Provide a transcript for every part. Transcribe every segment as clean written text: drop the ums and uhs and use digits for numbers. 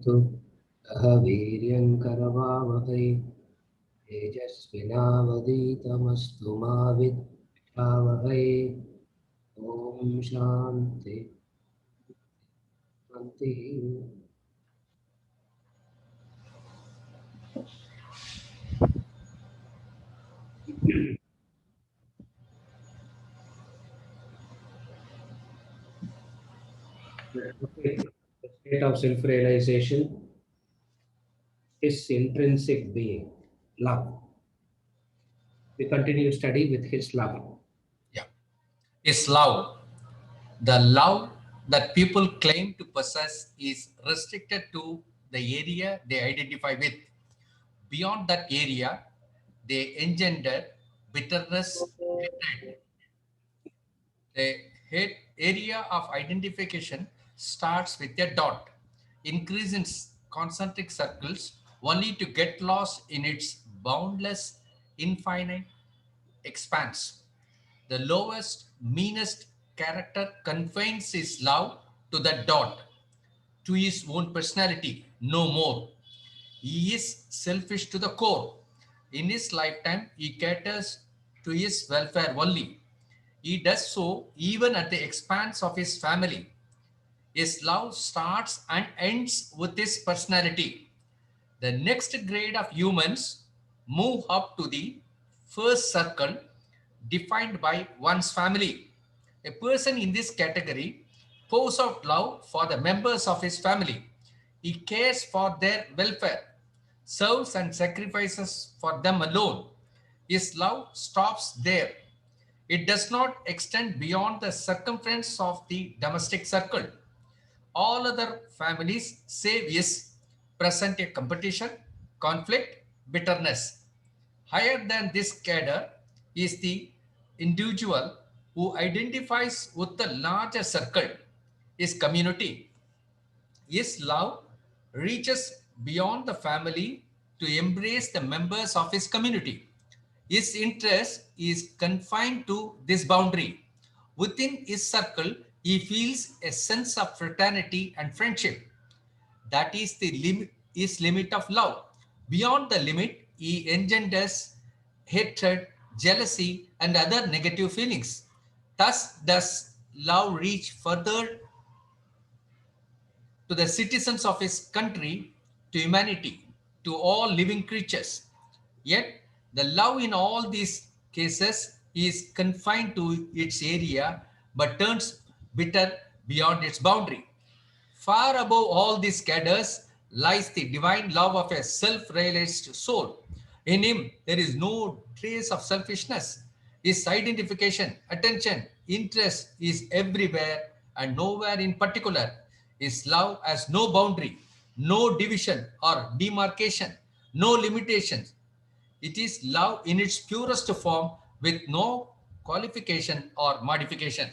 तमस्तु वीर्यं करवावहै तेजस्विनावधीतमस्तु मा विद्विषावहै। ॐ शान्ति शान्ति। The state of self-realization is intrinsic being, love. We continue study with his love. Yeah. Is love. The love that people claim to possess is restricted to the area they identify with. Beyond that area, they engender bitterness, hatred. The hate area of identification starts with a dot, increase in concentric circles, only to get lost in its boundless, infinite expanse. The lowest, meanest character confines his love to the dot, to his own personality, no more. He is selfish to the core. In his lifetime, he caters to his welfare only. He does so even at the expense of his family. His love starts and ends with his personality. The next grade of humans move up to the first circle defined by one's family. A person in this category pours out love for the members of his family. He cares for their welfare, serves and sacrifices for them alone. His love stops there. It does not extend beyond the circumference of the domestic circle. All other families, save his, present a competition, conflict, bitterness. Higher than this cadre is the individual who identifies with the larger circle, his community. His love reaches beyond the family to embrace the members of his community. His interest is confined to this boundary. Within his circle, he feels a sense of fraternity and friendship. That is the limit of love. Beyond the limit, he engenders hatred, jealousy, and other negative feelings. Thus, does love reach further to the citizens of his country, to humanity, to all living creatures. Yet, the love in all these cases is confined to its area but turns bitter beyond its boundary. Far above all these cadres lies the divine love of a self realized soul. In him, there is no trace of selfishness. His identification, attention, interest is everywhere and nowhere in particular. His love has no boundary, no division or demarcation, no limitations. It is love in its purest form with no qualification or modification.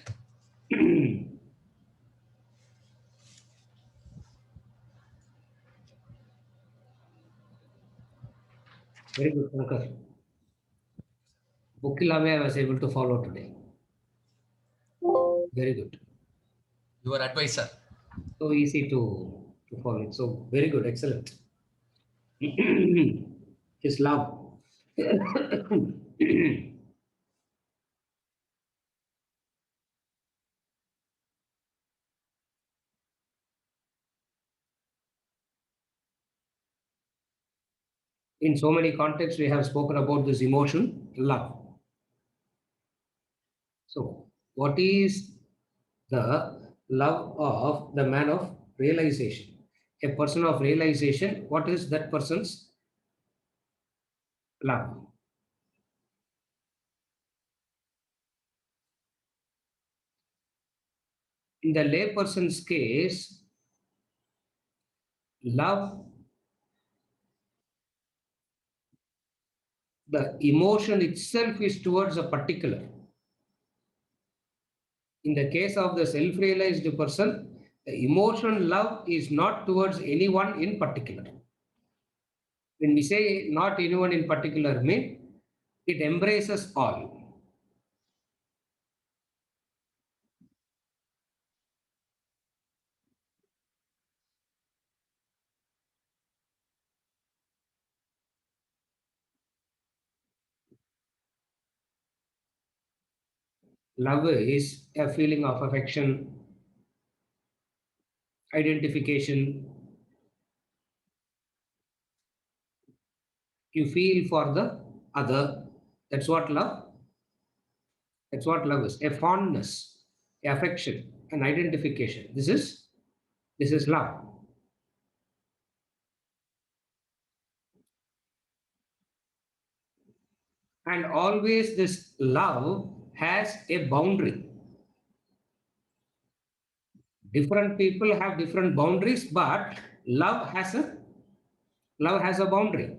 Very good, Pankaj. Bukilame I was able to follow today. Very good. Your advisor. So easy to follow it. So very good, excellent. His love. In so many contexts, we have spoken about this emotion, love. So, what is the love of the man of realization? A person of realization, what is that person's love? In the layperson's case, love, the emotion itself is towards a particular. In the case of the self-realized person, the emotion love is not towards anyone in particular. When we say not anyone in particular, mean it embraces all. Love is a feeling of affection, identification. You feel for the other. That's what love. That's what love is. A fondness, a affection, an identification. This is love. And always this love has a boundary. Different people have different boundaries, but love has a boundary.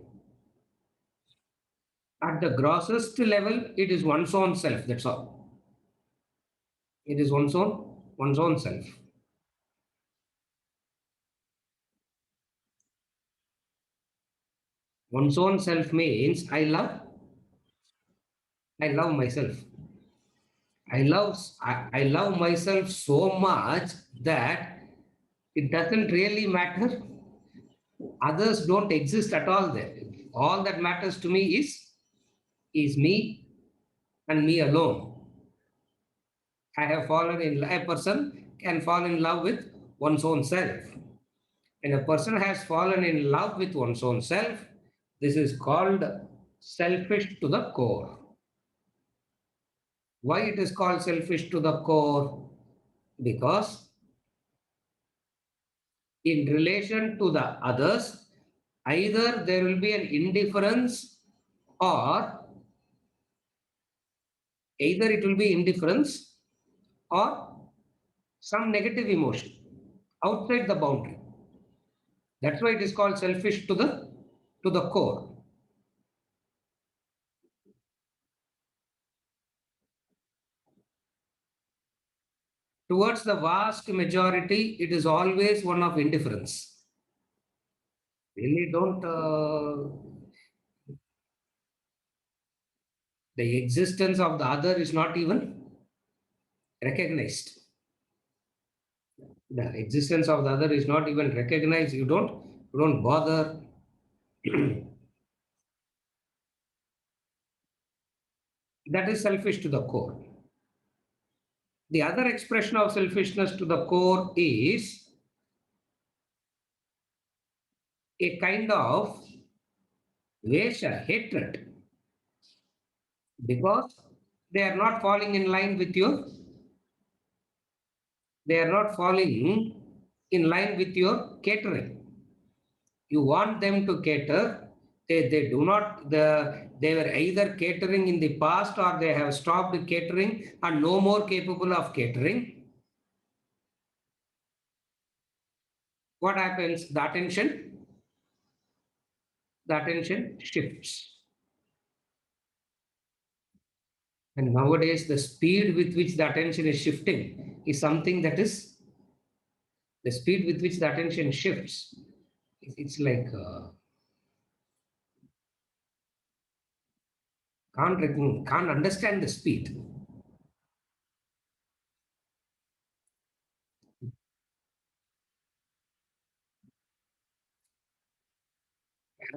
At the grossest level, it is one's own self. That's all. It is one's own self. One's own self means I love myself. I love myself so much that it doesn't really matter. Others don't exist at all there. All that matters to me is me and me alone. I have fallen in love. A person can fall in love with one's own self. And a person has fallen in love with one's own self. This is called selfish to the core. Why it is called selfish to the core? Because in relation to the others, either there will be an indifference or either it will be indifference or some negative emotion outside the boundary. That's why it is called selfish to the core. Towards the vast majority, it is always one of indifference. Really don't, the existence of the other is not even recognized. The existence of the other is not even recognized. You don't bother. That is selfish to the core. The other expression of selfishness to the core is a kind of vesha, hatred, because they are not falling in line with your, they are not falling in line with your catering. You want them to cater, they do not, they were either catering in the past or they have stopped catering and no more capable of catering. What happens? The attention shifts. And nowadays, the speed with which the attention is shifting is something that is the speed with which the attention shifts. It's like can't understand the speed.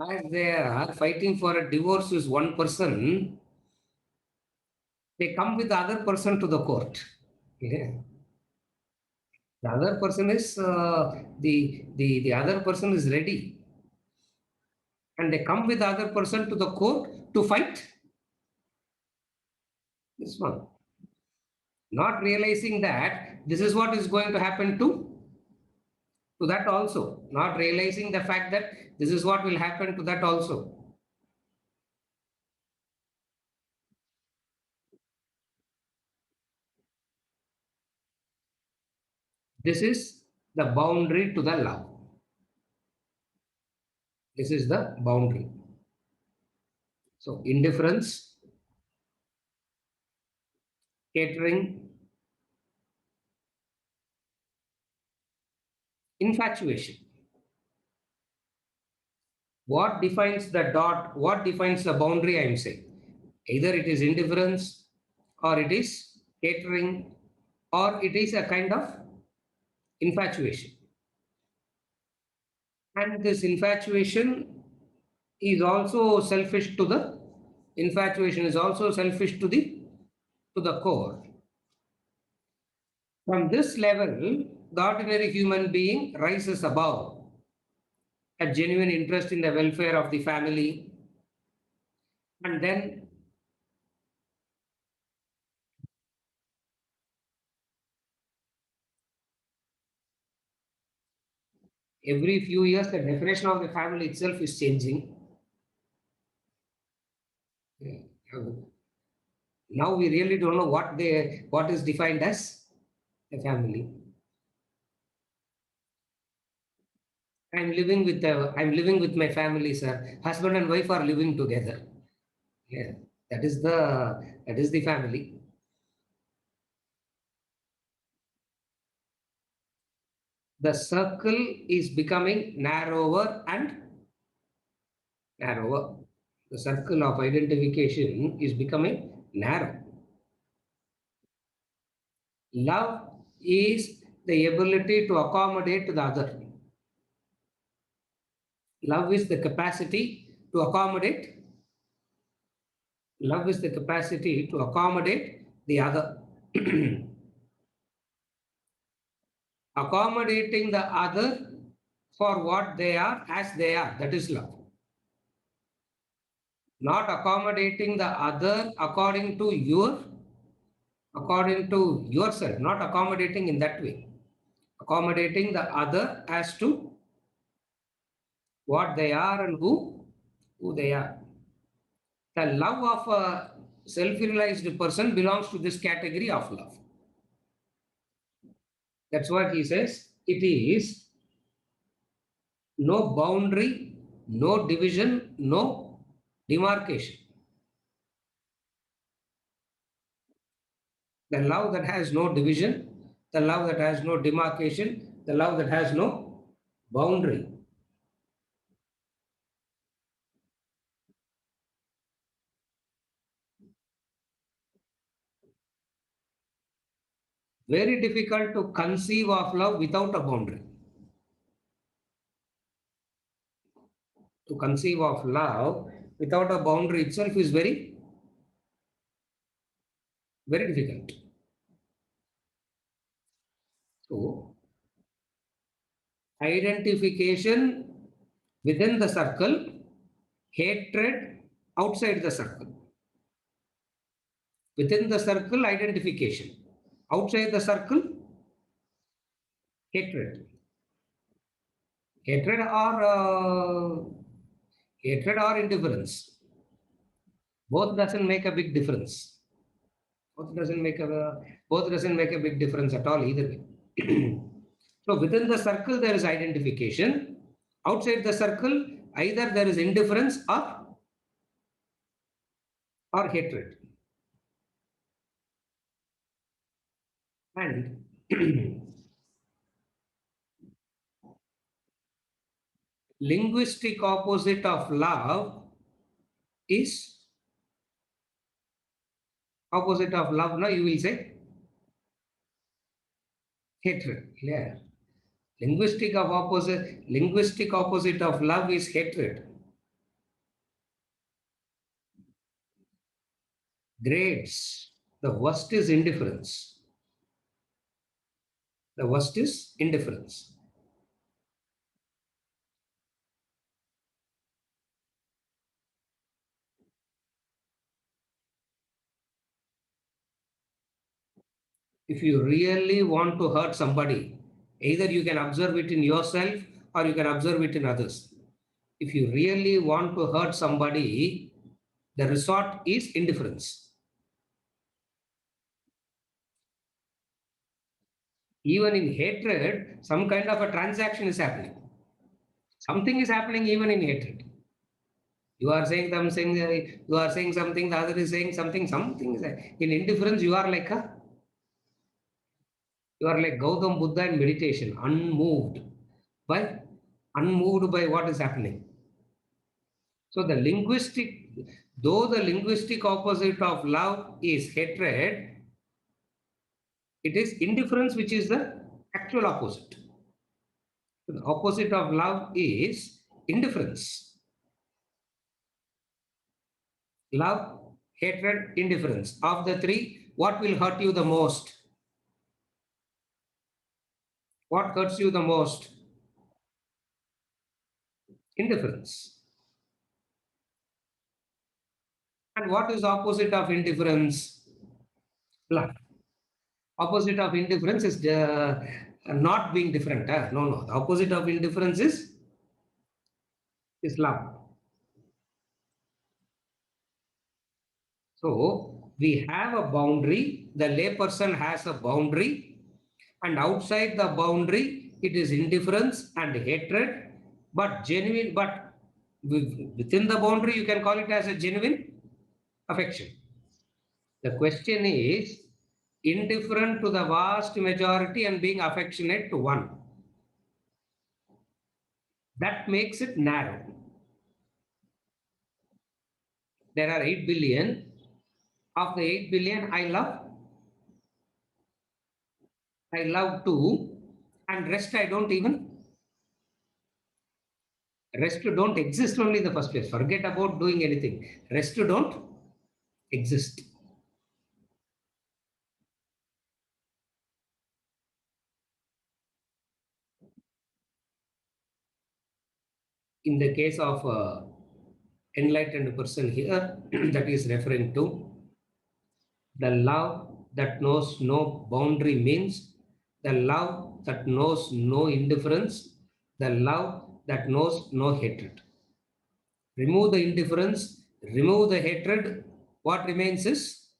As they are fighting for a divorce with one person, they come with the other person to the court. Yeah. The other person is the other person is ready, and they come with the other person to the court to fight this one, not realizing that this is what is going to happen to that also, not realizing the fact that this is what will happen to that also. This is the boundary to the love. This is the boundary. So indifference, catering, infatuation. What defines the dot? What defines the boundary? I'm saying either it is indifference, or it is catering, or it is a kind of infatuation. And this infatuation is also selfish to the core. From this level, the ordinary human being rises above a genuine interest in the welfare of the family, and then every few years the definition of the family itself is changing. Yeah. Now we really don't know what is defined as a family. I'm living with my family, sir. Husband and wife are living together. Yeah, that is the family. The circle is becoming narrower and narrower. The circle of identification is becoming narrow. Love is the ability to accommodate the other. Love is the capacity to accommodate. Love is the capacity to accommodate the other. Accommodating the other for what they are as they are. That is love. Not accommodating the other according to yourself, not accommodating in that way. Accommodating the other as to what they are and who they are. The love of a self-realized person belongs to this category of love. That's what he says. It is no boundary, no division, no demarcation. The love that has no division, the love that has no demarcation, the love that has no boundary. Very difficult to conceive of love without a boundary. To conceive of love without a boundary itself is very, very difficult. So, identification within the circle, hatred outside the circle. Within the circle, identification. Outside the circle, hatred. Hatred or indifference. Both doesn't make a big difference. Both doesn't make a big difference at all either way. So within the circle there is identification. Outside the circle, either there is indifference or hatred. And linguistic opposite of love is opposite of love. Now you will say hatred. Yeah. Linguistic opposite of love is hatred. Grades. The worst is indifference. The worst is indifference. If you really want to hurt somebody, either you can observe it in yourself or you can observe it in others. If you really want to hurt somebody, the resort is indifference. Even in hatred, some kind of a transaction is happening. Something is happening even in hatred. You are saying something, you are saying something, the other is saying something, something is in indifference, you are like Gautam Buddha in meditation, by unmoved by what is happening. So the linguistic opposite of love is hatred, it is indifference which is the actual opposite. So the opposite of love is indifference. Love, hatred, indifference. Of the three, what will hurt you the most? What hurts you the most? Indifference. And what is opposite of indifference? Love. Opposite of indifference is not being different. No, no. The opposite of indifference is love. So we have a boundary. The layperson has a boundary, and outside the boundary, it is indifference and hatred. But genuine, but within the boundary, you can call it as a genuine affection. The question is indifferent to the vast majority and being affectionate to one. That makes it narrow. There are 8 billion. Of the 8 billion, I love two, and rest I don't even, rest don't exist only in the first place. Forget about doing anything. Rest don't exist. In the case of enlightened person here, that is referring to the love that knows no boundary means the love that knows no indifference, the love that knows no hatred. Remove the indifference, remove the hatred, what remains is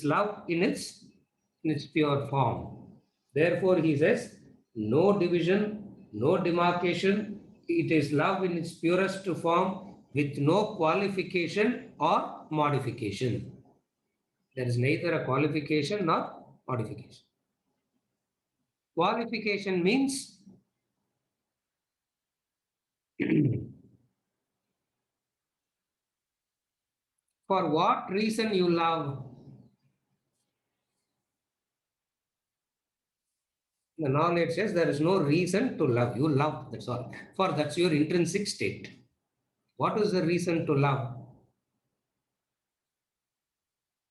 love in its pure form. Therefore, he says, no division, no demarcation. It is love in its purest form with no qualification or modification. There is neither a qualification nor modification. Qualification means for what reason you love. The knowledge says there is no reason to love. You love, that's all. For that's your intrinsic state. What is the reason to love?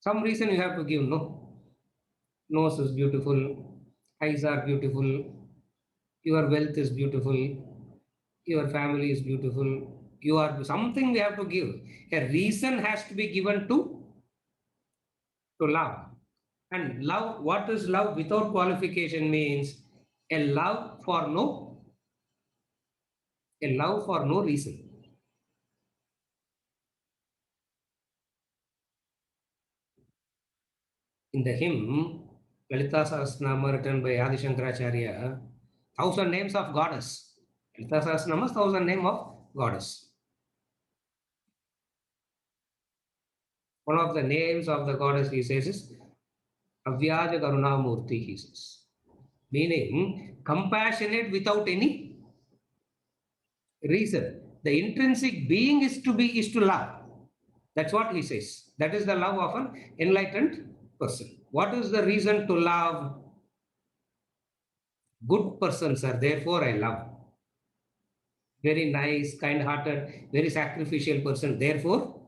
Some reason you have to give, no? Nose is beautiful, eyes are beautiful, your wealth is beautiful, your family is beautiful, you are something we have to give. A reason has to be given to love. And love, what is love without qualification means a love for no reason. In the hymn, Lalita Sahasranama written by Adi Shankaracharya, 1,000 names of goddess. Lalita Sahasranama is 1,000 name of goddess. One of the names of the goddess, he says, is Avyaja Karuna Murti, he says. Meaning, compassionate without any reason. The intrinsic being is to love. That's what he says. That is the love of an enlightened person. What is the reason to love? Good persons are, therefore I love. Very nice, kind-hearted, very sacrificial person, therefore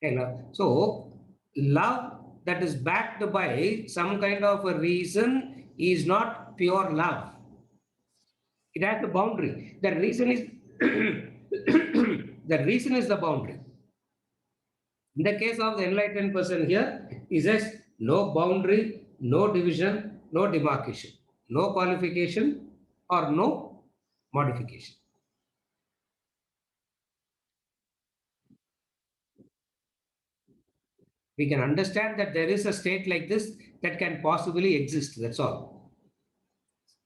I love. So, love that is backed by some kind of a reason is not pure love. It has a boundary. The reason is the reason is the boundary. In the case of the enlightened person here, he says no boundary, no division, no demarcation, no qualification or no modification. We can understand that there is a state like this that can possibly exist. That's all.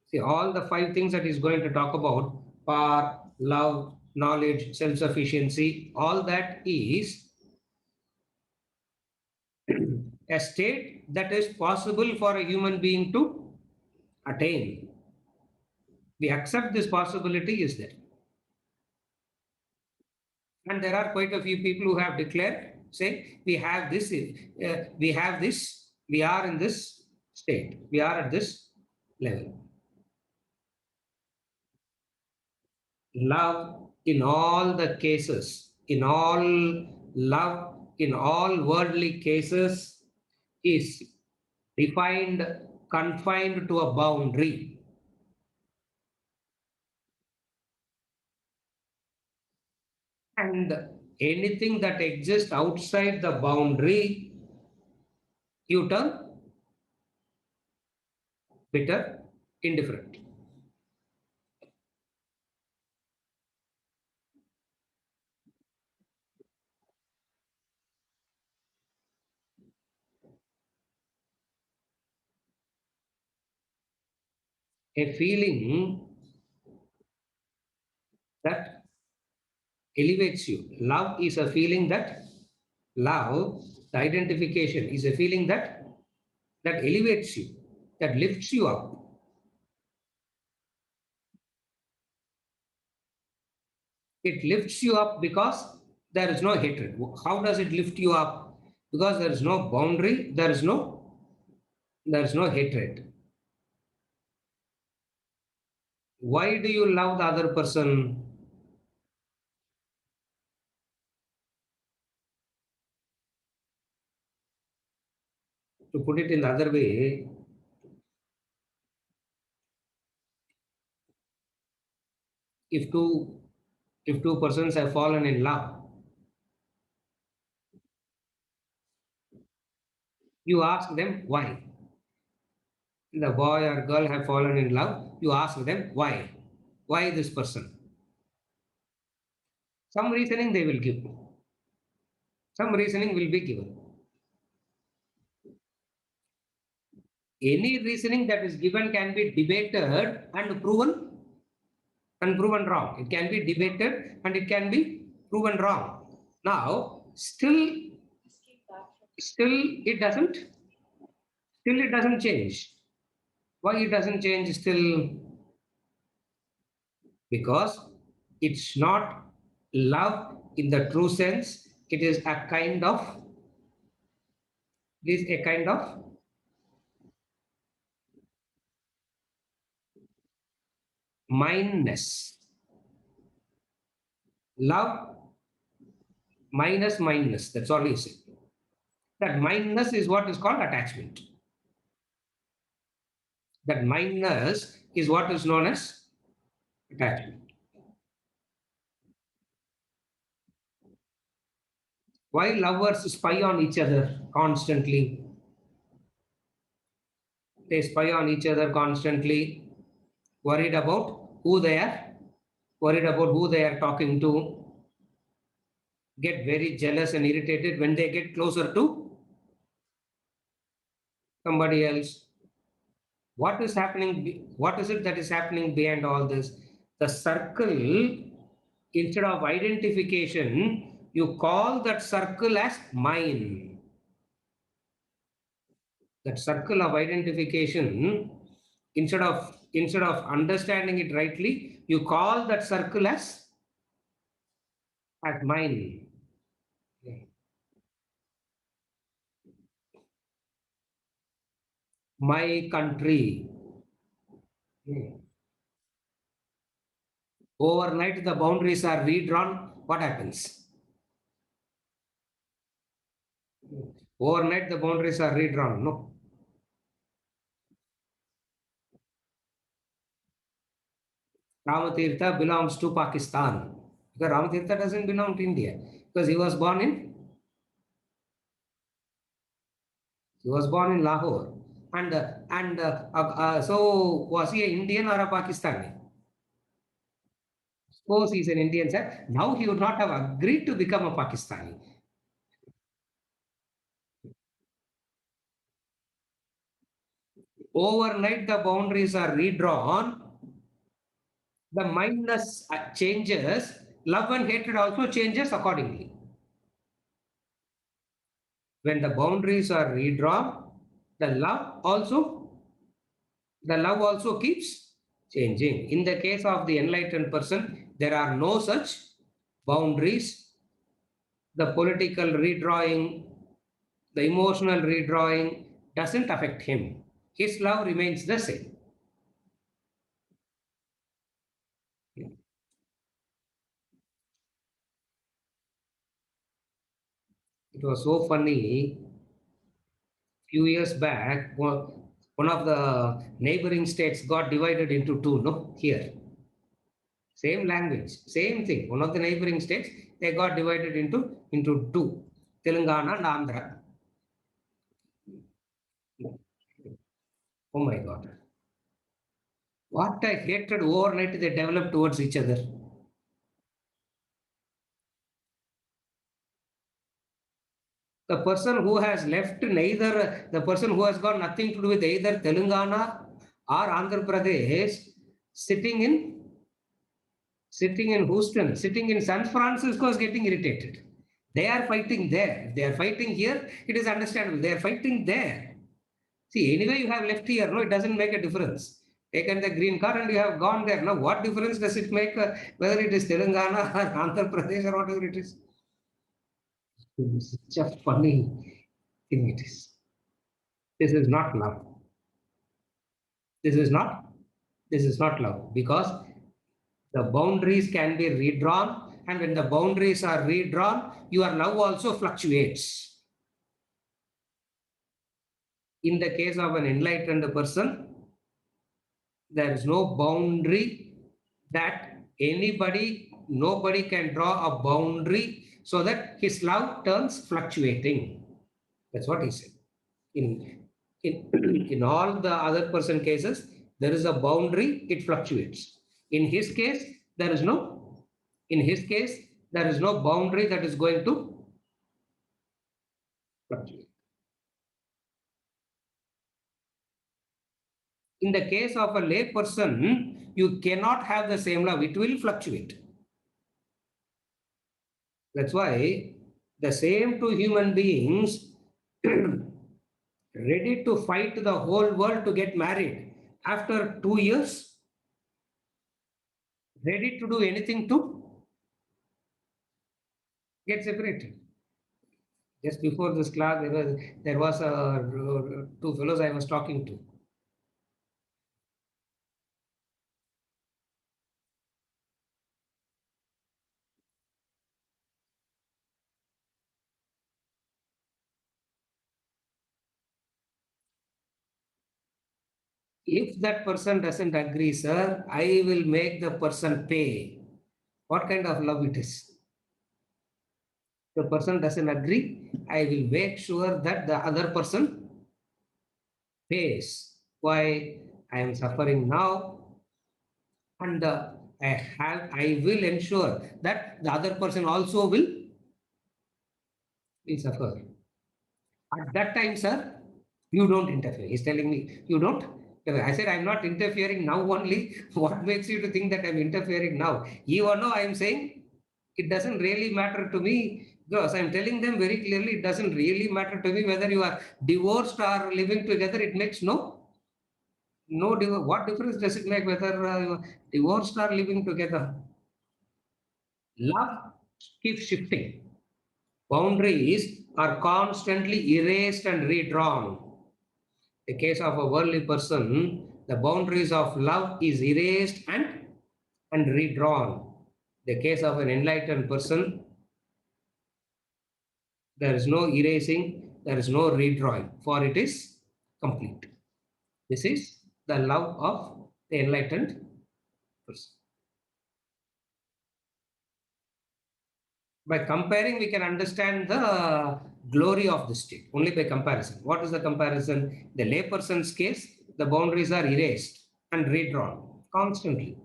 See, all the 5 things that he's going to talk about, power, love, knowledge, self-sufficiency, all that is a state that is possible for a human being to attain. We accept this possibility is there. And there are quite a few people who have declared, say, we have this, we are in this state, we are at this level. Love in all the cases, love in all worldly cases is defined confined to a boundary. And anything that exists outside the boundary, you turn bitter, indifferent. A feeling that elevates you. Love is a feeling that love, the identification is a feeling that elevates you, that lifts you up. It lifts you up because there is no hatred. How does it lift you up? Because there is no boundary, there is no hatred. Why do you love the other person? To put it in the other way, if two persons have fallen in love, you ask them why. The boy or girl have fallen in love, you ask them why. Why this person? Some reasoning they will give. Some reasoning will be given. Any reasoning that is given can be debated and proven wrong. It can be debated and it can be proven wrong. Now, still it doesn't change. Why it doesn't change still? Because it's not love in the true sense. It is a kind of mindness. Love minus mindness. That's all you say. That mindness is what is called attachment. That mindness is what is known as attachment. Why lovers spy on each other constantly? They spy on each other constantly, worried about who they are, worried about who they are talking to, get very jealous and irritated when they get closer to somebody else. What is happening? What is it that is happening behind all this? The circle, instead of identification, you call that circle as mine. That circle of identification, instead of understanding it rightly, you call that circle as mine. My country. Overnight, the boundaries are redrawn. What happens? Overnight, the boundaries are redrawn. No. Ramatirtha belongs to Pakistan. Because Ramatirtha doesn't belong to India. Because he was born in Lahore. So was he an Indian or a Pakistani? Suppose he's an Indian, sir. Now he would not have agreed to become a Pakistani. Overnight, the boundaries are redrawn. The mindness changes. Love and hatred also changes accordingly. When the boundaries are redrawn, the love also keeps changing. In the case of the enlightened person, there are no such boundaries. The political redrawing, the emotional redrawing doesn't affect him. His love remains the same. It was so funny. Few years back, One of the neighboring states got divided into two, no? Here. Same language, same thing. One of the neighboring states, they got divided into two, Telangana and Andhra. Oh my God. What a hatred overnight they developed towards each other. The person who has left neither, the person who has got nothing to do with either Telangana or Andhra Pradesh, sitting in Houston, sitting in San Francisco is getting irritated. They are fighting there. If they are fighting here, it is understandable. They are fighting there. See, anyway, you have left here. No, it doesn't make a difference. Taken the green card and you have gone there. Now, what difference does it make whether it is Telangana or Andhra Pradesh or whatever it is? It's such a funny thing it is. This is not love. This is not love, because the boundaries can be redrawn, and when the boundaries are redrawn, your love also fluctuates. In the case of an enlightened person, there is no boundary that nobody can draw a boundary so that his love turns fluctuating. That's what he said. In all the other person cases, there is a boundary, it fluctuates. In his case, there is no boundary that is going to fluctuate. In the case of a lay person, you cannot have the same love, it will fluctuate. That's why the same two human beings ready to fight the whole world to get married after 2 years, ready to do anything to get separated. Just before this class, there was two fellows I was talking to. If that person doesn't agree, sir, I will make the person pay. What kind of love it is? The person doesn't agree, I will make sure that the other person pays. Why? I am suffering now, and I will ensure that the other person also will suffer. At that time, sir, you don't interfere. He's telling me, you don't interfere. I said, I'm not interfering now only. What makes you to think that I'm interfering now? You or no, I'm saying it doesn't really matter to me, because I'm telling them very clearly, it doesn't really matter to me whether you are divorced or living together. It makes no difference. What difference does it make whether you are divorced or living together? Love keeps shifting. Boundaries are constantly erased and redrawn. The case of a worldly person, the boundaries of love is erased and redrawn. The case of an enlightened person, there is no erasing, there is no redrawing, for it is complete. This is the love of the enlightened person. By comparing, we can understand the glory of the state, only by comparison. What is the comparison? The layperson's case, the boundaries are erased and redrawn constantly.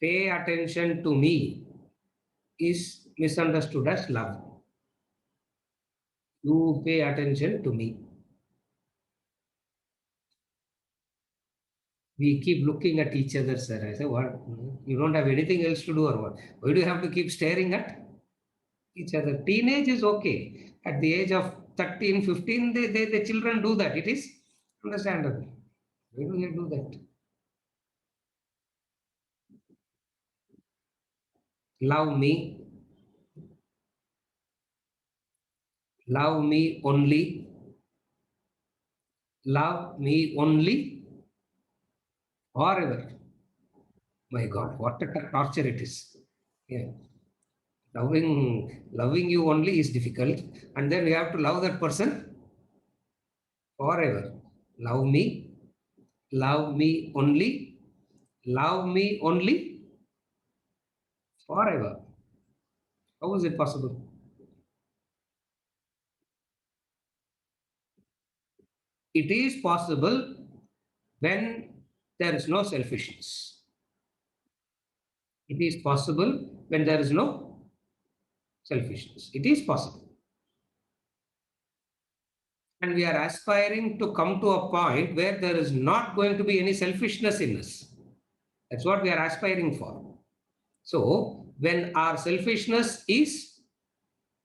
Pay attention to me is misunderstood as love. You pay attention to me. We keep looking at each other, sir. I say, what? You don't have anything else to do or what? Why do you have to keep staring at each other? Teenage is okay. At the age of 13, 15, the children do that. It is understandable. Why do you do that? Love me. Love me only. Love me only forever. My God, what a torture it is. Yeah. Loving you only is difficult, and then you have to love that person forever. Love me only, love me only forever. How is it possible? It is possible when there is no selfishness. It is possible when there is no selfishness. It is possible. And we are aspiring to come to a point where there is not going to be any selfishness in us. That's what we are aspiring for. So, when our selfishness is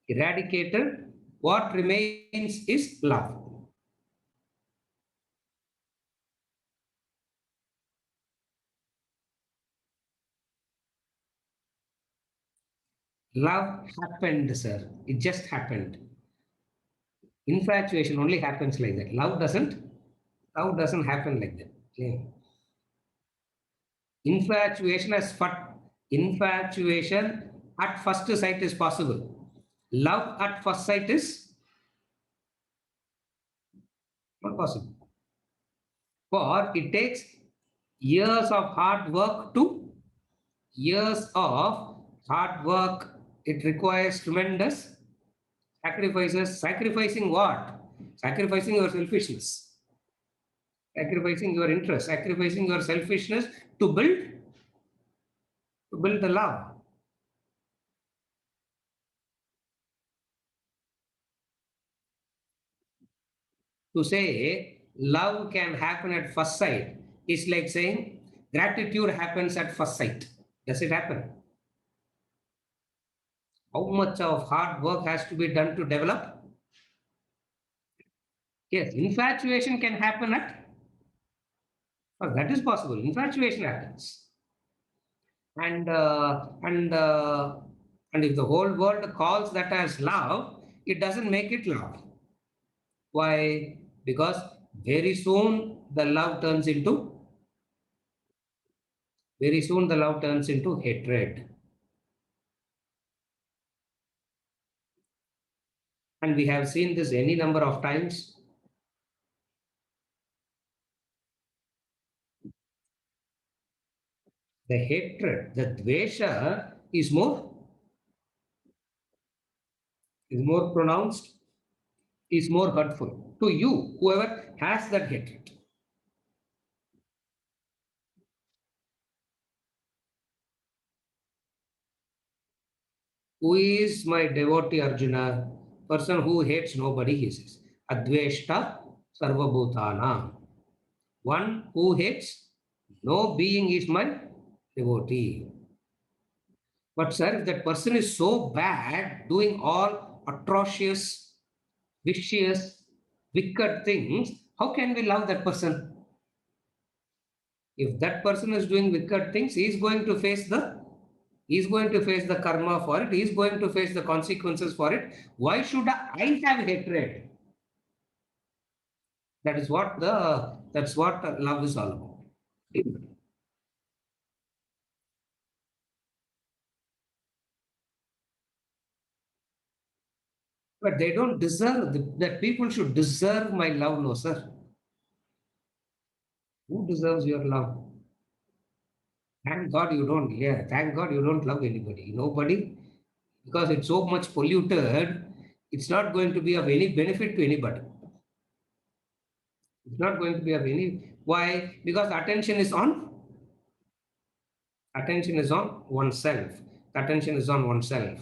eradicated, what remains is love. Love happened, sir. It just happened. Infatuation only happens like that. Love doesn't happen like that. Okay. Infatuation as infatuation at first sight is possible. Love at first sight is not possible. For it takes years of hard work to years of hard work. It requires tremendous sacrifices. Sacrificing what? Sacrificing your selfishness, sacrificing your interest, sacrificing your selfishness to build the love. To say love can happen at first sight is like saying gratitude happens at first sight. Does it happen? How much of hard work has to be done to develop? Yes, infatuation can happen at, oh, that is possible. Infatuation happens. And and if the whole world calls that as love, it doesn't make it love. Why? Because very soon the love turns into hatred. And we have seen this any number of times. The hatred, the dvesha is more pronounced, is more hurtful to you, whoever has that hatred. Who is my devotee Arjuna? Person who hates nobody, he says. Adveshta sarvabhutana. One who hates no being is my devotee. But sir, if that person is so bad, doing all atrocious, vicious, wicked things, how can we love that person? If that person is doing wicked things, he is going to face the karma for it. He is going to face the consequences for it. Why should I have hatred? That's what love is all about. But they don't deserve that people should deserve my love, no, sir. Who deserves your love? Thank God you don't, yeah, thank God you don't love anybody. Nobody, because it's so much polluted, it's not going to be of any benefit to anybody. It's not going to be of any, why? Because attention is on oneself. Attention is on oneself.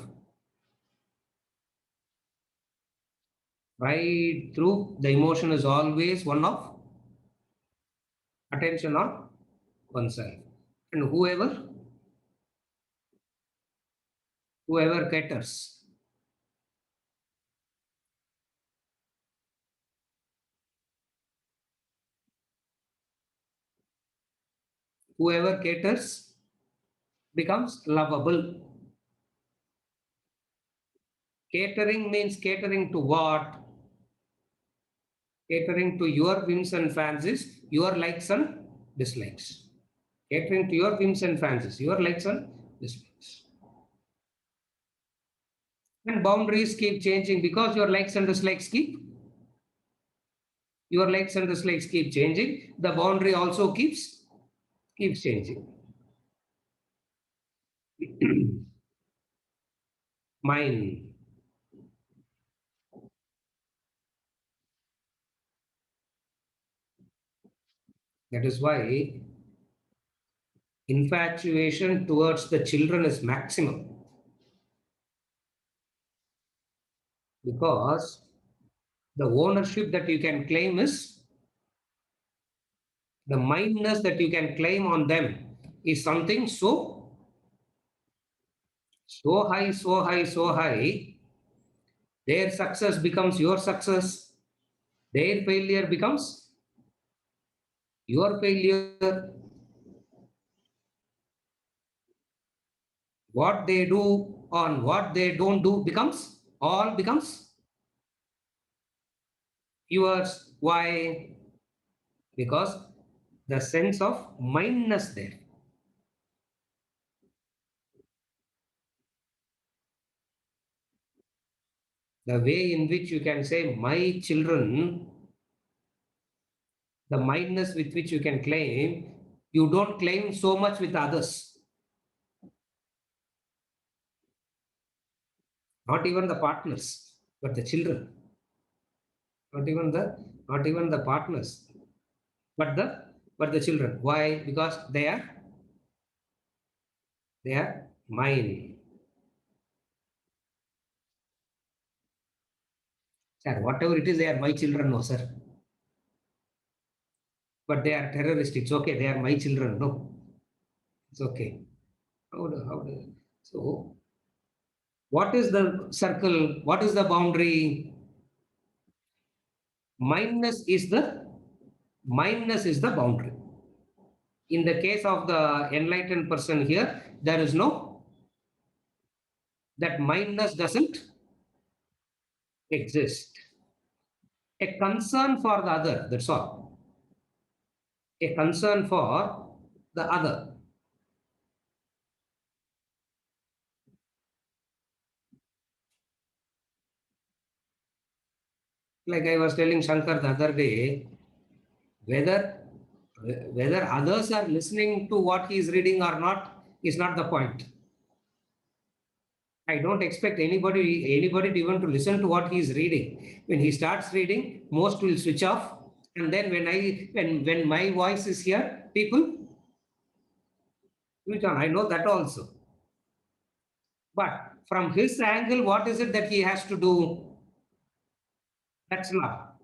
Right through, the emotion is always one of attention on oneself. And whoever caters, whoever caters becomes lovable. Catering means catering to what? Catering to your whims and fancies, your likes and dislikes. catering to your whims and fancies, your likes and dislikes. And boundaries keep changing because your likes and dislikes keep changing. The boundary also keeps changing. Mine. That is why infatuation towards the children is maximum, because the ownership that you can claim is the mindness that you can claim on them is something so high, so high, so high. Their success becomes your success. Their failure becomes your failure. What they do on what they don't do becomes yours. Why? Because the sense of mindness there. The way in which you can say, my children, the mindness with which you can claim, you don't claim so much with others, not even the partners, but the children, not even the not even the partners, but the children. Why? Because they are mine. Sir, whatever it is, they are my children, no, sir. But they are terrorists. It's okay. They are my children. No, it's okay. So, what is the circle? What is the boundary? Mindness is the boundary. In the case of the enlightened person here, there is no, that mindness doesn't exist. A concern for the other, that's all. A concern for the other. Like I was telling Shankar the other day, whether whether others are listening to what he is reading or not is not the point. I don't expect anybody to even to listen to what he is reading. When he starts reading, most will switch off. And then when my voice is here, people switch on. I know that also. But from his angle, what is it that he has to do? That's not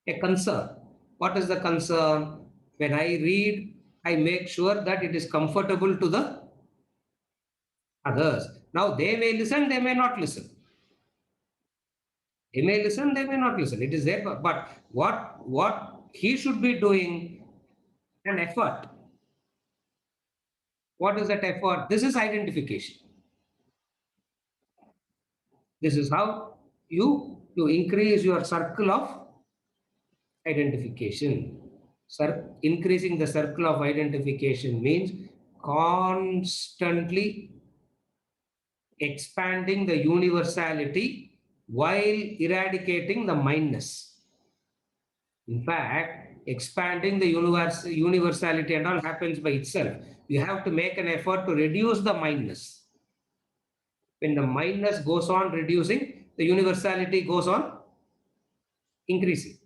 a concern. What is the concern? When I read, I make sure that it is comfortable to the others. Now they may listen, they may not listen. They may listen, they may not listen. It is there, but what he should be doing, an effort. What is that effort? This is identification. This is how you increase your circle of identification. Increasing the circle of identification means constantly expanding the universality while eradicating the mindness. In fact, expanding the universality and all happens by itself. You have to make an effort to reduce the mindness. When the mindness goes on reducing, the universality goes on increasing.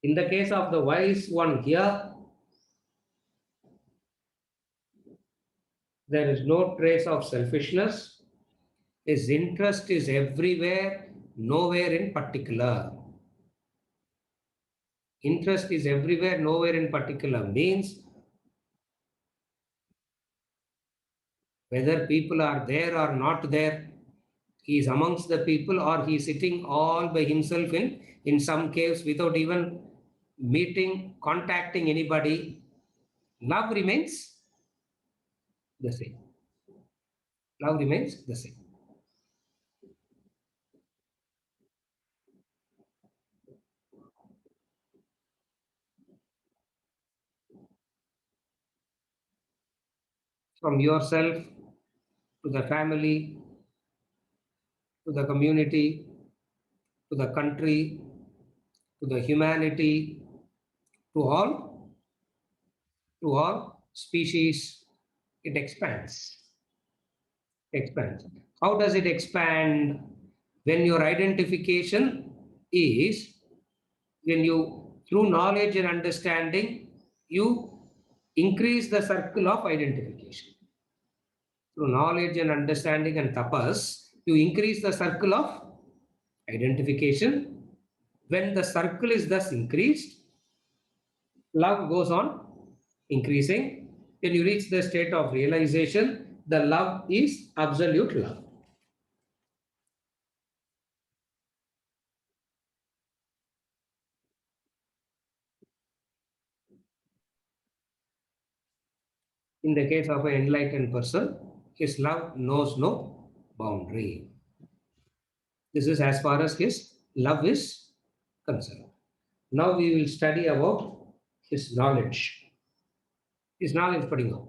In the case of the wise one here, there is no trace of selfishness. His interest is everywhere, nowhere in particular. Interest is everywhere, nowhere in particular means whether people are there or not there, he is amongst the people or he is sitting all by himself in some caves without even meeting, contacting anybody. Love remains the same. Love remains the same. from yourself to the family, to the community, to the country, to the humanity, to all species. It expands. Expands. How does it expand? When your identification is, when you, through knowledge and understanding, you increase the circle of identification. Through knowledge and understanding and tapas, you increase the circle of identification. When the circle is thus increased, love goes on increasing. When you reach the state of realization, the love is absolute love. In the case of an enlightened person, his love knows no boundary. This is as far as his love is concerned. Now we will study about his knowledge. His knowledge padinga.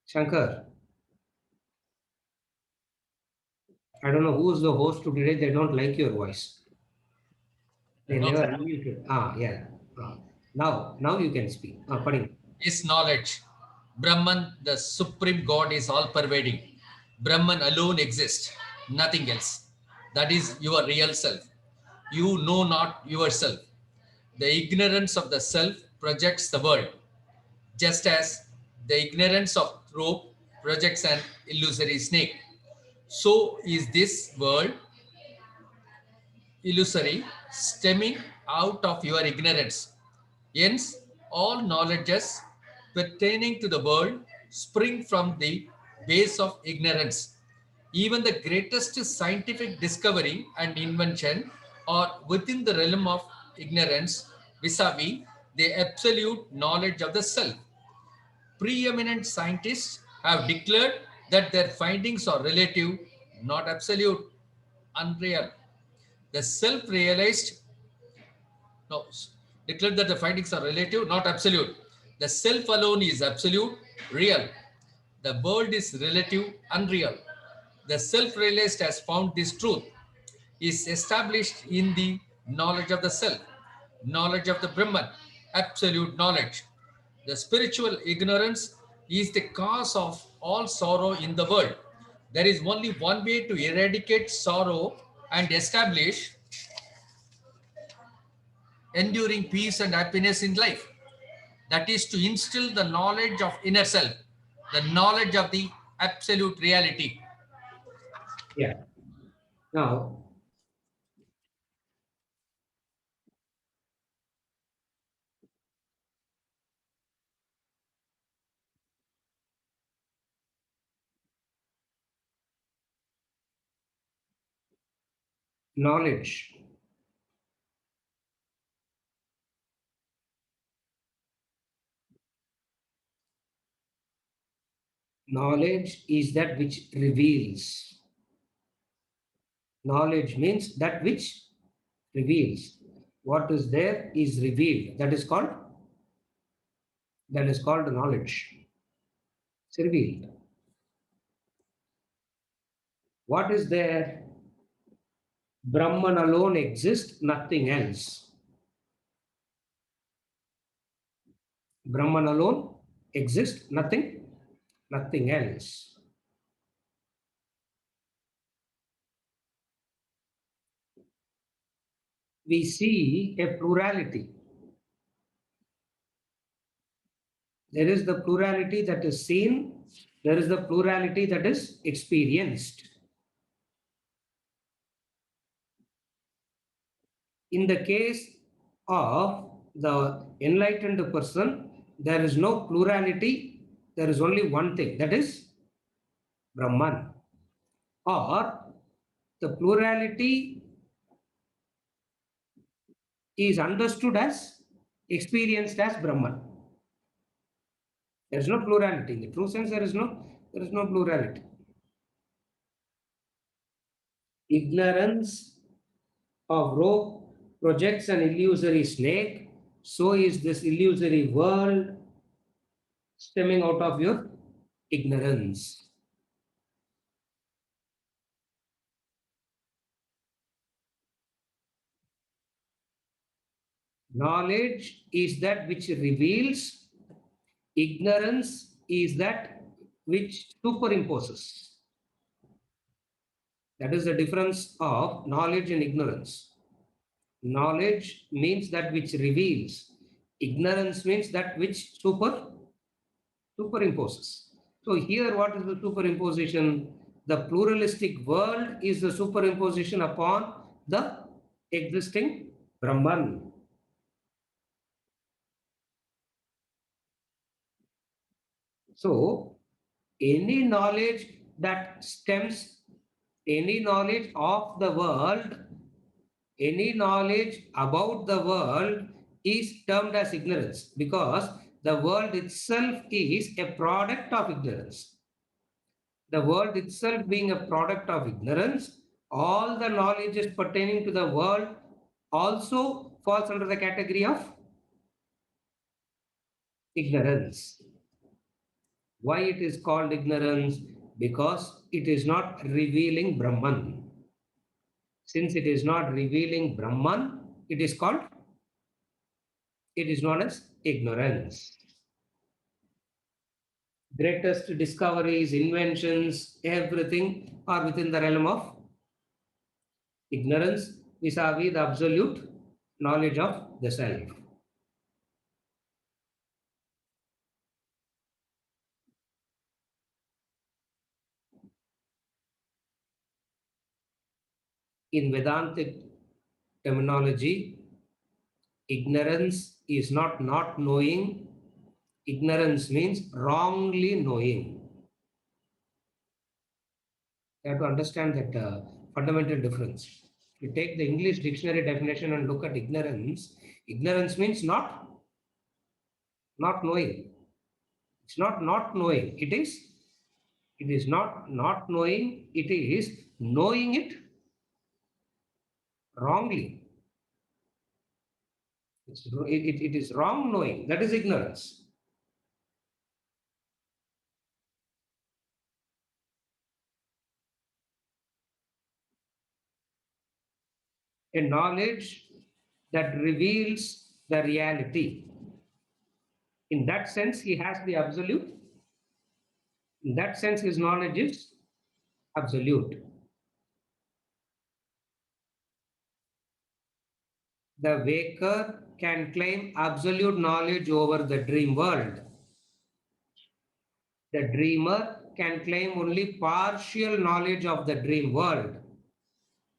Shankar, I don't know who is the host today. They don't like your voice. They No, never unmuted. Ah, yeah. Ah. Now you can speak. Ah, padinga. is knowledge. Brahman, the supreme God, is all pervading. Brahman alone exists, nothing else. That is your real self. You know not yourself. The ignorance of the self projects the world, just as the ignorance of rope projects an illusory snake. So is this world illusory, stemming out of your ignorance. Hence, all knowledges pertaining to the world spring from the base of ignorance. Even the greatest scientific discovery and invention are within the realm of ignorance vis-a-vis the absolute knowledge of the self. Preeminent scientists have declared that their findings are relative, not absolute, unreal. The self-realized no, declared that the findings are relative, not absolute. The self alone is absolute, real. The world is relative, unreal. The self-realized has found this truth, is established in the knowledge of the self, knowledge of the Brahman, absolute knowledge. The spiritual ignorance is the cause of all sorrow in the world. There is only one way to eradicate sorrow and establish enduring peace and happiness in life. That is to instill the knowledge of inner self, the knowledge of the absolute reality. Yeah. Now, knowledge. Knowledge is that which reveals. Knowledge means that which reveals. What is there is revealed. That is called knowledge. It's revealed. What is there? Brahman alone exists, nothing else. Brahman alone exists, nothing else. We see a plurality. There is the plurality that is seen, there is the plurality that is experienced. In the case of the enlightened person, there is no plurality, there is only one thing, that is Brahman. Or the plurality is understood as, experienced as Brahman. There is no plurality. In the true sense, there is no plurality. Ignorance of rope projects an illusory snake, so is this illusory world stemming out of your ignorance. Knowledge is that which reveals, ignorance is that which superimposes. That is the difference of knowledge and ignorance. Knowledge means that which reveals. Ignorance means that which superimposes. So here, what is the superimposition? The pluralistic world is the superimposition upon the existing Brahman. So any knowledge that stems, any knowledge of the world, any knowledge about the world is termed as ignorance, because the world itself is a product of ignorance. The world itself being a product of ignorance, all the knowledges pertaining to the world also falls under the category of ignorance. Why it is called ignorance? Because it is not revealing Brahman. Since it is not revealing Brahman, it is known as ignorance. Greatest discoveries, inventions, everything are within the realm of ignorance vis-a-vis the absolute knowledge of the self. In Vedantic terminology, ignorance is not knowing. Ignorance means wrongly knowing. You have to understand that fundamental difference. If you take the English dictionary definition and look at ignorance, ignorance means not knowing. It's not knowing. It is not knowing. It is knowing it wrongly. It is wrong knowing. That is ignorance. A knowledge that reveals the reality. In that sense, he has the absolute. In that sense, his knowledge is absolute. The waker can claim absolute knowledge over the dream world. The dreamer can claim only partial knowledge of the dream world.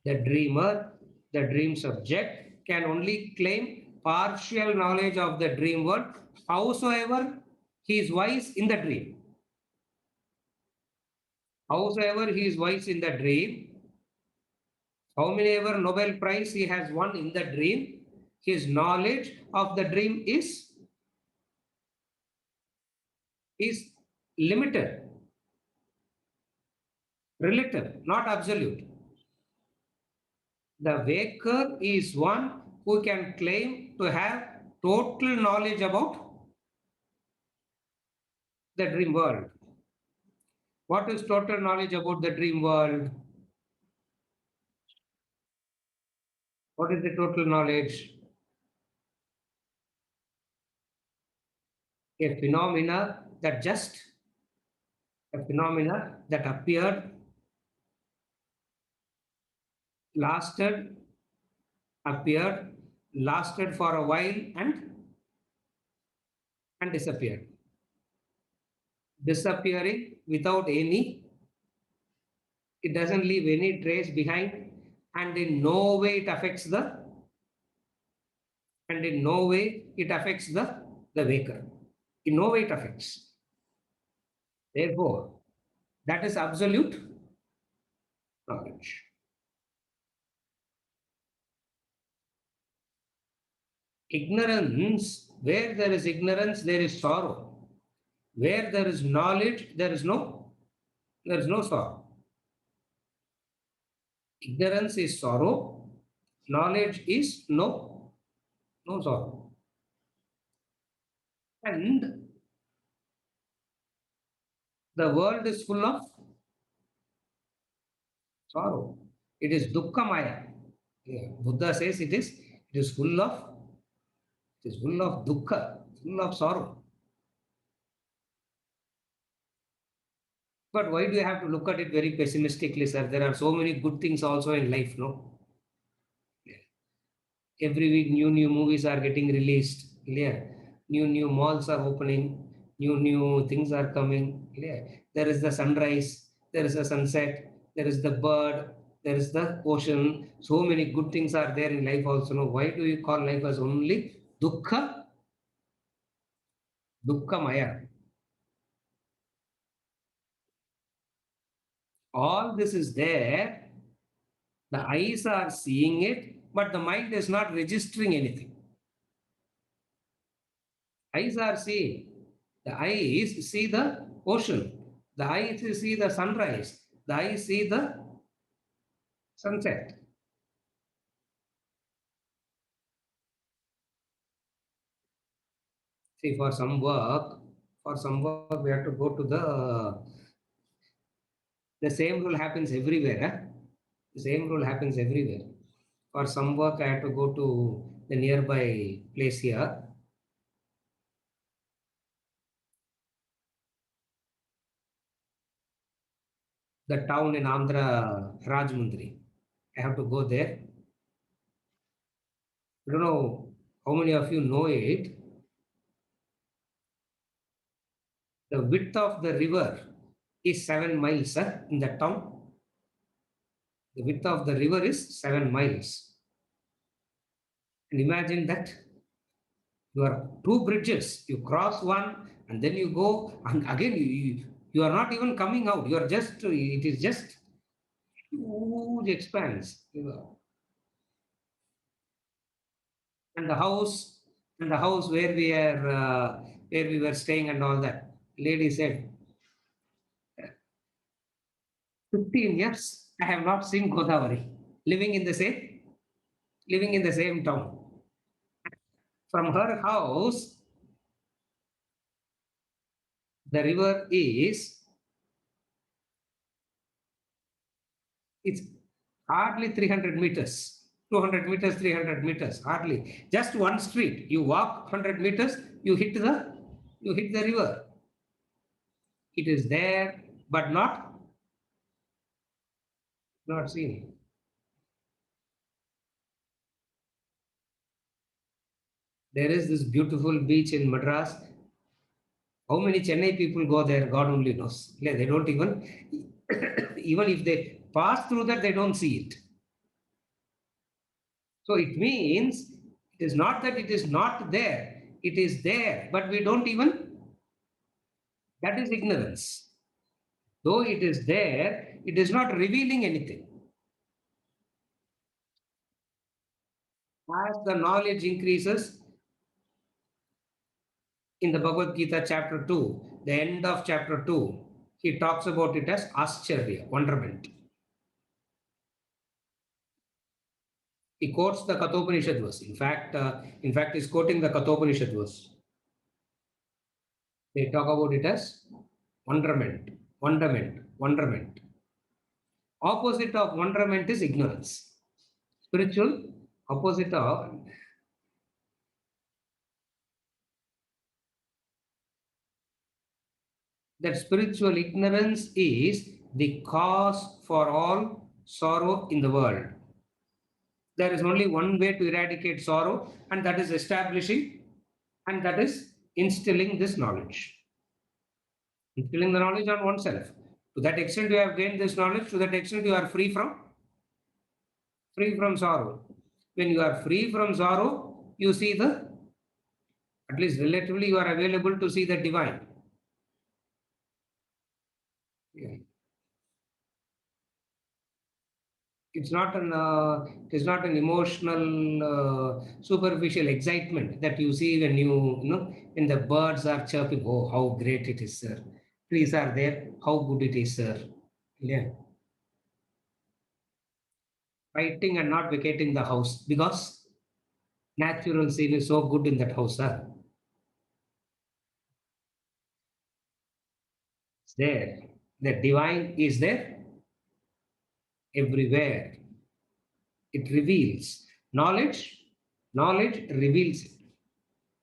The dreamer, the dream subject, can only claim partial knowledge of the dream world, howsoever he is wise in the dream. Howsoever he is wise in the dream, how many ever Nobel Prize he has won in the dream, his knowledge of the dream is limited, relative, not absolute. The waker is one who can claim to have total knowledge about the dream world. What is total knowledge about the dream world? What is the total knowledge? A phenomena that appeared, lasted, appeared, lasted for a while and disappeared. Disappearing without any, it doesn't leave any trace behind, and in no way it affects the waker. In no way it affects. Therefore, that is absolute knowledge. Ignorance, where there is ignorance, there is sorrow. Where there is knowledge, there is no sorrow. Ignorance is sorrow, Knowledge is no sorrow. And the world is full of sorrow. It is dukkhamaya. Yeah. Buddha says it is full of dukkha, full of sorrow. But why do you have to look at it very pessimistically, sir? There are so many good things also in life, no? Every week new movies are getting released. Yeah. New malls are opening. New things are coming. Yeah. There is the sunrise. There is a sunset. There is the bird. There is the ocean. So many good things are there in life also. No? Why do you call life as only dukkha maya? All this is there. The eyes are seeing it, but the mind is not registering anything. Eyes are seeing. The eyes see the ocean. The eyes see the sunrise. The eyes see the sunset. See, for some work, we have to go to the same rule happens everywhere. Huh? The same rule happens everywhere. For some work, I have to go to the nearby place here. The town in Andhra, Rajmundri. I have to go there. I don't know how many of you know it. The width of the river is 7 miles in the town. The width of the river is 7 miles. And imagine that you are two bridges, you cross one and then you go, and again you are not even coming out. You are just, it is just huge expanse. And the house where we were staying and all that. Lady said, 15 years I have not seen Godavari. Living in the same, living in the same town. From her house, the river is, it's hardly 300 meters, 200 meters, 300 meters, hardly. Just one street. You walk 100 meters, you hit the river. It is there, but not seen. There is this beautiful beach in Madras. How many Chennai people go there? God only knows. They don't even, even if they pass through that, they don't see it. So it means it is not that it is not there. It is there, but we don't even, that is ignorance. Though it is there, it is not revealing anything. As the knowledge increases, in the Bhagavad Gita chapter 2, the end of chapter 2, he talks about it as ascharya, wonderment. He quotes the Kathopanishad verse. In fact, he's quoting the Kathopanishad verse. They talk about it as wonderment, wonderment, wonderment. Opposite of wonderment is ignorance. Spiritual opposite of, that spiritual ignorance is the cause for all sorrow in the world. There is only one way to eradicate sorrow, and that is establishing, and that is instilling this knowledge. Instilling the knowledge on oneself. To that extent you have gained this knowledge, to that extent you are free from sorrow. When you are free from sorrow, you see at least relatively, you are available to see the divine. Yeah. It is not an emotional, superficial excitement that you see when when the birds are chirping. Oh, how great it is, sir! Trees are there. How good it is, sir! Yeah. fighting and not vacating the house because natural scene is so good in that house. Huh? It's there. The divine is there everywhere. It reveals. Knowledge reveals it.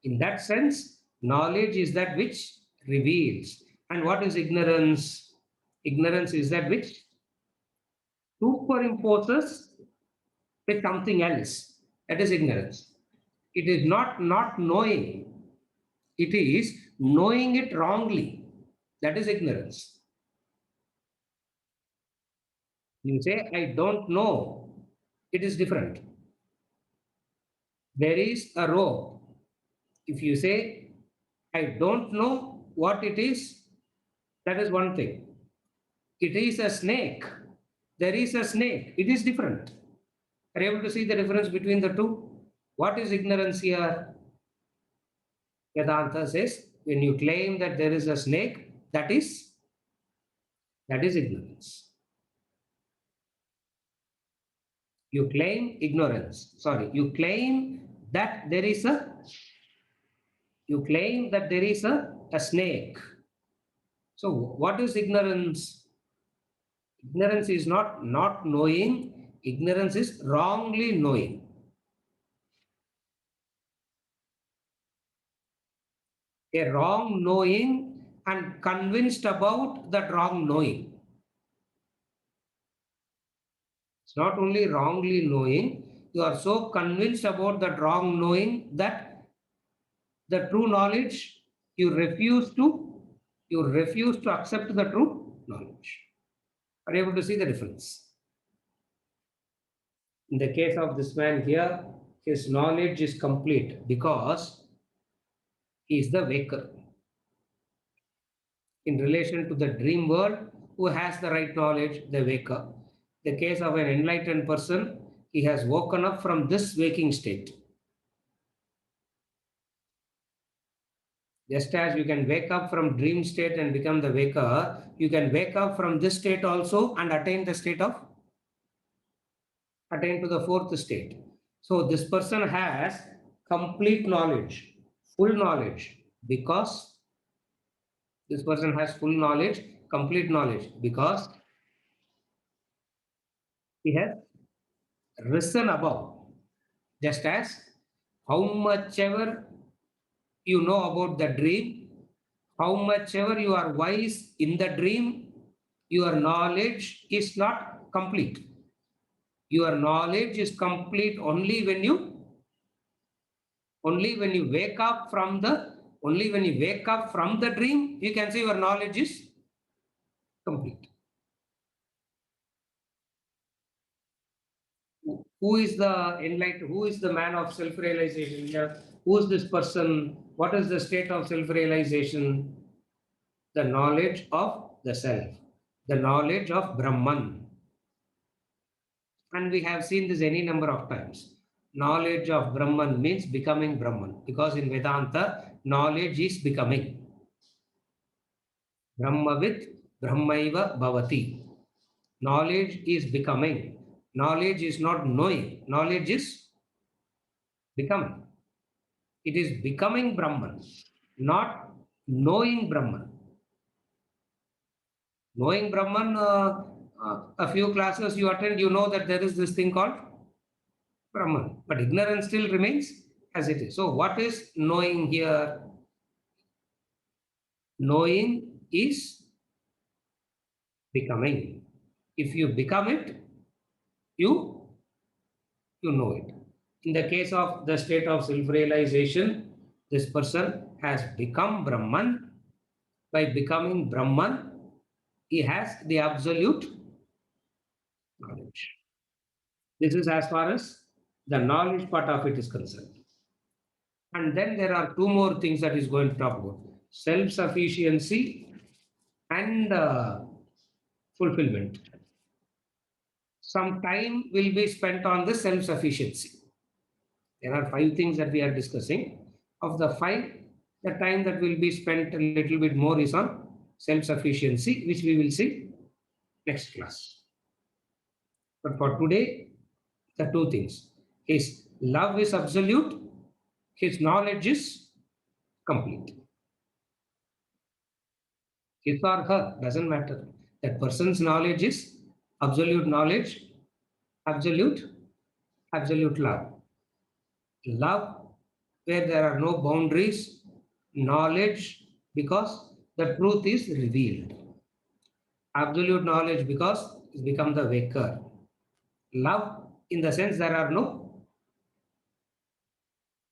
In that sense, knowledge is that which reveals. And what is ignorance? Ignorance is that which superimposes with something else. That is ignorance. It is not knowing. It is knowing it wrongly. That is ignorance. You say, I don't know. It is different. There is a rope. If you say, I don't know what it is, that is one thing. It is a snake. There is a snake. It is different. Are you able to see the difference between the two? What is ignorance here? Vedanta says, when you claim that there is a snake, that is ignorance. You claim ignorance. Sorry, you claim that there is a snake. So what is ignorance? Ignorance is not knowing. Ignorance is wrongly knowing. A wrong knowing and convinced about that wrong knowing. It's not only wrongly knowing, you are so convinced about that wrong knowing that the true knowledge, you refuse to accept the true knowledge. Are you able to see the difference? In the case of this man here, his knowledge is complete because he is the waker. In relation to the dream world, who has the right knowledge? The waker. The case of an enlightened person, he has woken up from this waking state. Just as you can wake up from dream state and become the waker, you can wake up from this state also and attain to the fourth state. So this person has complete knowledge, full knowledge, because this person has full knowledge, complete knowledge, because he has risen above. Just as how much ever you know about the dream, how much ever you are wise in the dream, your knowledge is not complete. Your knowledge is complete only when you wake up from the dream, you can say your knowledge is complete. Who is the enlightened? Who is the man of self-realization here? Who is this person? What is the state of self-realization? The knowledge of the self, the knowledge of Brahman. And we have seen this any number of times. Knowledge of Brahman means becoming Brahman, because in Vedanta, knowledge is becoming. Brahmavit Brahmaiva Bhavati. Knowledge is becoming. Knowledge is not knowing. Knowledge is becoming. It is becoming Brahman, not knowing Brahman. Knowing Brahman, a few classes you attend, you know that there is this thing called Brahman, but ignorance still remains as it is. So what is knowing here? Knowing is becoming. If you become it, you know it. In the case of the state of self-realization, this person has become Brahman. By becoming Brahman, he has the absolute knowledge. This is as far as the knowledge part of it is concerned. And then there are two more things that is going to talk about: self-sufficiency and fulfillment. Some time will be spent on the self-sufficiency. There are 5 things that we are discussing. Of the 5, the time that will be spent a little bit more is on self-sufficiency, which we will see next class. But for today, the two things. His love is absolute, his knowledge is complete. His or her, doesn't matter. That person's knowledge is absolute knowledge, absolute love. Love where there are no boundaries, knowledge because the truth is revealed. Absolute knowledge because it's become the waker. Love in the sense there are no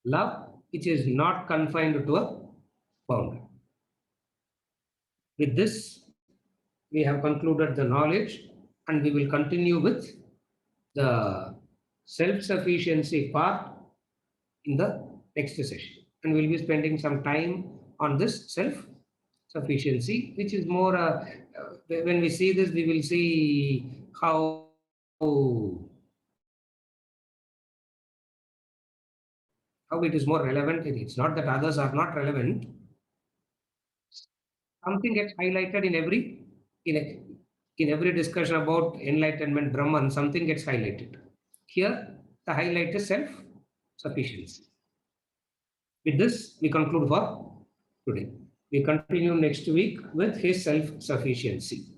love which is not confined to a boundary. With this, we have concluded the knowledge and we will continue with the self-sufficiency part in the next session. And we'll be spending some time on this self-sufficiency, which is more, when we see this, we will see how it is more relevant. It's not that others are not relevant. Something gets highlighted in every discussion about enlightenment, Brahman, something gets highlighted. Here, the highlight is self-sufficiency. With this, we conclude for today. We continue next week with his self-sufficiency.